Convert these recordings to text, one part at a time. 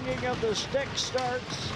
ringing of the stick starts,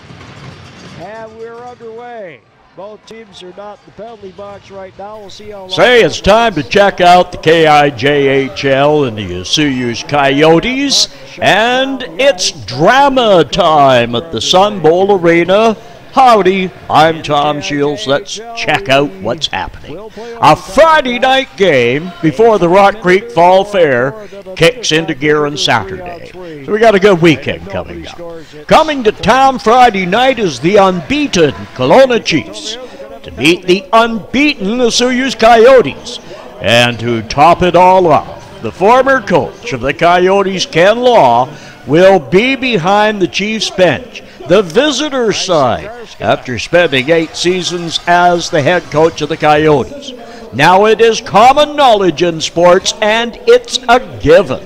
and we're underway. Both teams are not in the penalty box right now. We'll see how long. Say it's time to check out the KIJHL and the Coyotes Coyotes, and it's drama time at the Sun Bowl Arena. Howdy, I'm Tom Shields. Let's check out what's happening. A Friday night game before the Rock Creek Fall Fair kicks into gear on Saturday. So we got a good weekend coming up. Coming to town Friday night is the unbeaten Kelowna Chiefs to meet the unbeaten Coyotes Coyotes. And to top it all off, the former coach of the Coyotes, Ken Law, will be behind the Chiefs bench, the visitor side, after spending 8 seasons as the head coach of the Coyotes. Now, it is common knowledge in sports, and it's a given,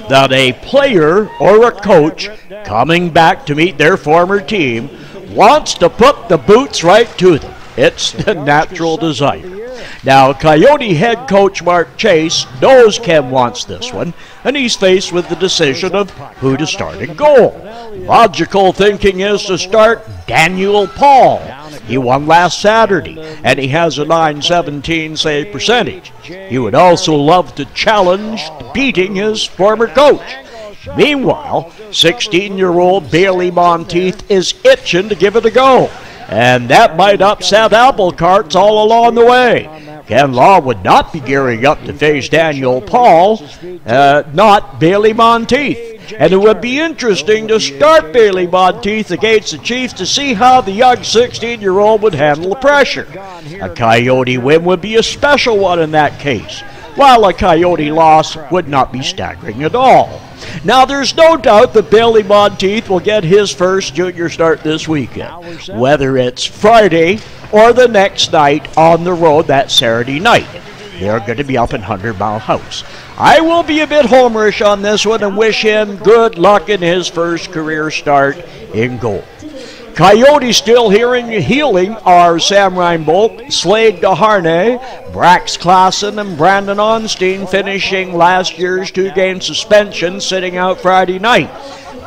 that a player or a coach coming back to meet their former team wants to put the boots right to them. It's the natural desire. Now, Coyote head coach Mark Chase knows Ken wants this one, and he's faced with the decision of who to start in goal. Logical thinking is to start Daniel Paul. He won last Saturday, and he has a .917 save percentage. He would also love to challenge beating his former coach. Meanwhile, 16-year-old Bailey Monteith is itching to give it a go, and that might upset apple carts all along the way. Ken Law would not be gearing up to face Daniel Paul, not Bailey Monteith. And it would be interesting to start Bailey Monteith against the Chiefs to see how the young 16-year-old would handle the pressure. A Coyote win would be a special one in that case, while a Coyote loss would not be staggering at all. Now, there's no doubt that Bailey Monteith will get his first junior start this weekend, whether it's Friday or the next night on the road that Saturday night. They're going to be up in 100 Mile House. I will be a bit homerish on this one and wish him good luck in his first career start in goal. Coyotes still healing are Sam Reinbold, Slade DeHarnay, Brax Klassen, and Brandon Onstein finishing last year's 2-game suspension, sitting out Friday night.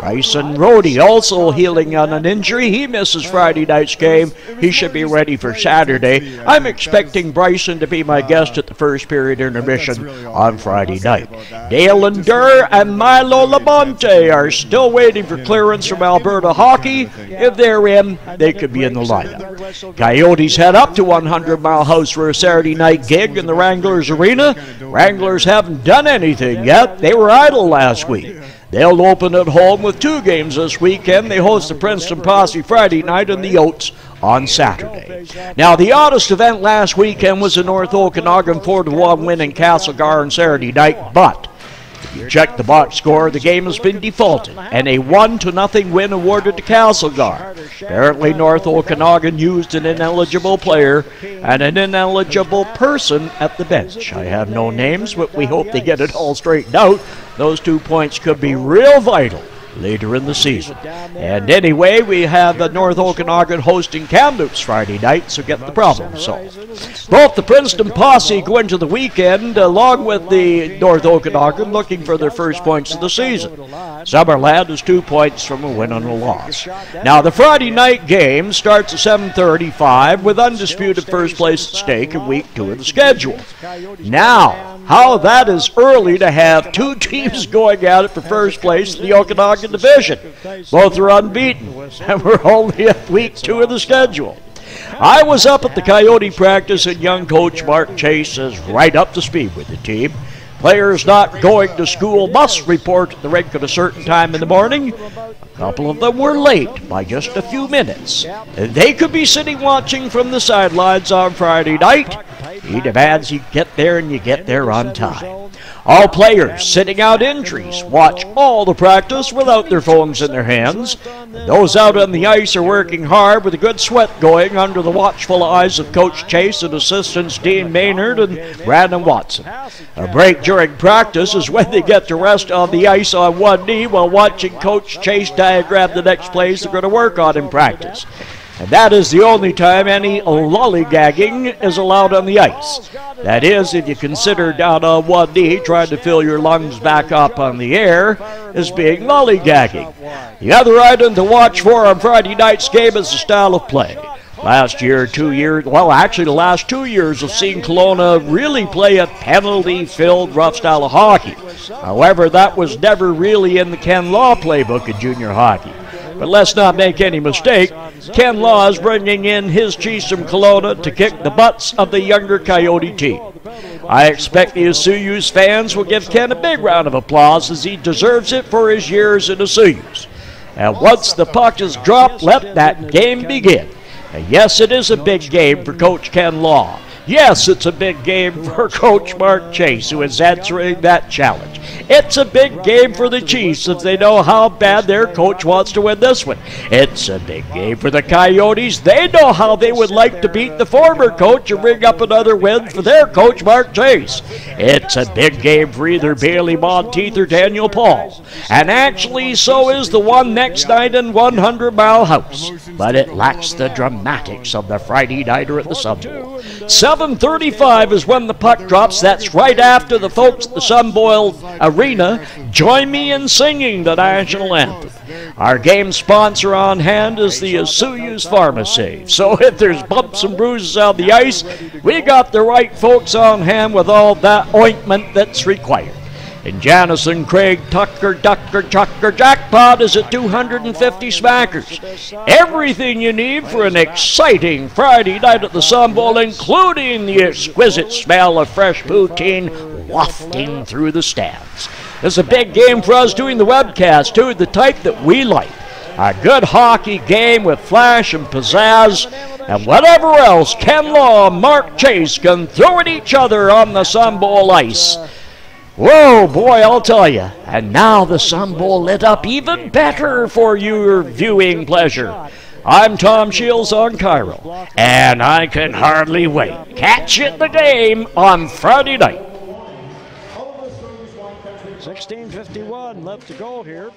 Bryson Rhodey also healing on an injury. He misses Friday night's game. He should be ready for Saturday. I'm expecting Bryson to be my guest at the first period intermission on Friday night. Dale and Durr and Milo Labonte are still waiting for clearance from Alberta Hockey. If they're in, they could be in the lineup. Coyotes head up to 100 Mile House for a Saturday night gig in the Wranglers Arena. Wranglers haven't done anything yet. They were idle last week. They'll open at home with 2 games this weekend. They host the Princeton Posse Friday night and the Oats on Saturday. Now, the oddest event last weekend was the North Okanagan 4-1 win in Castlegar on Saturday night, but if you check the box score, the game has been defaulted, and a 1-0 win awarded to Castlegar. Apparently, North Okanagan used an ineligible player and an ineligible person at the bench. I have no names, but we hope they get it all straightened out. Those 2 points could be real vital later in the season. And anyway, we have the North Okanagan hosting Kamloops Friday night, so get the problem solved. Both the Princeton Posse go into the weekend, along with the North Okanagan, looking for their first points of the season. Summerland is 2 points from a win and a loss. Now, the Friday night game starts at 7:35 with undisputed first place at stake in week 2 of the schedule. Now, how that is early to have 2 teams going at it for first place in the Okanagan division. Both are unbeaten, and we're only at week 2 of the schedule. I was up at the Coyote practice, and young coach Mark Chase is right up to speed with the team. Players not going to school must report at the rink at a certain time in the morning. A couple of them were late by just a few minutes. They could be sitting watching from the sidelines on Friday night. He demands you get there and you get there on time. All players sitting out injuries watch all the practice without their phones in their hands. And those out on the ice are working hard with a good sweat going under the watchful eyes of Coach Chase and assistants Dean Maynard and Brandon Watson. A break during practice is when they get to rest on the ice on one knee while watching Coach Chase diagram the next plays they're going to work on in practice. and that is the only time any lollygagging is allowed on the ice. That is, if you consider down on one knee trying to fill your lungs back up on the air as being lollygagging. The other item to watch for on Friday night's game is the style of play. Last year, 2 years, well, actually the last 2 years have seen Kelowna really play a penalty-filled rough style of hockey. However, that was never really in the Ken Law playbook in junior hockey. But let's not make any mistake, Ken Law is bringing in his Chiefs from Kelowna to kick the butts of the younger Coyote team. I expect the Asuyus fans will give Ken a big round of applause as he deserves it for his years in Asuyus. And once the puck is dropped, let that game begin. And yes, it is a big game for Coach Ken Law. Yes, it's a big game for Coach Mark Chase, who is answering that challenge. It's a big game for the Chiefs if they know how bad their coach wants to win this one. It's a big game for the Coyotes. They know how they would like to beat the former coach and bring up another win for their coach, Mark Chase. It's a big game for either Bailey Monteith or Daniel Paul. And actually, so is the one next night in 100 Mile House. But it lacks the dramatics of the Friday nighter at the Sun Bowl. 7:35 is when the puck drops. That's right after the folks at the Sun Bowl Arena join me in singing the national anthem. Our game sponsor on hand is the Asuyus Pharmacy. So if there's bumps and bruises on the ice, we got the right folks on hand with all that ointment that's required. And Janison, Craig, Tucker, Ducker, Chucker, Jackpot is at 250 smackers. Everything you need for an exciting Friday night at the Sun Bowl, including the exquisite smell of fresh poutine wafting through the stands. It's a big game for us doing the webcast, too, the type that we like. A good hockey game with flash and pizzazz, and whatever else Ken Law and Mark Chase can throw at each other on the Sun Bowl ice. Whoa, boy, I'll tell you. And now the Sun Bowl lit up even better for your viewing pleasure. I'm Tom Shields on CIRO, and I can hardly wait. Catch you at the game on Friday night. 16:51 left to go here.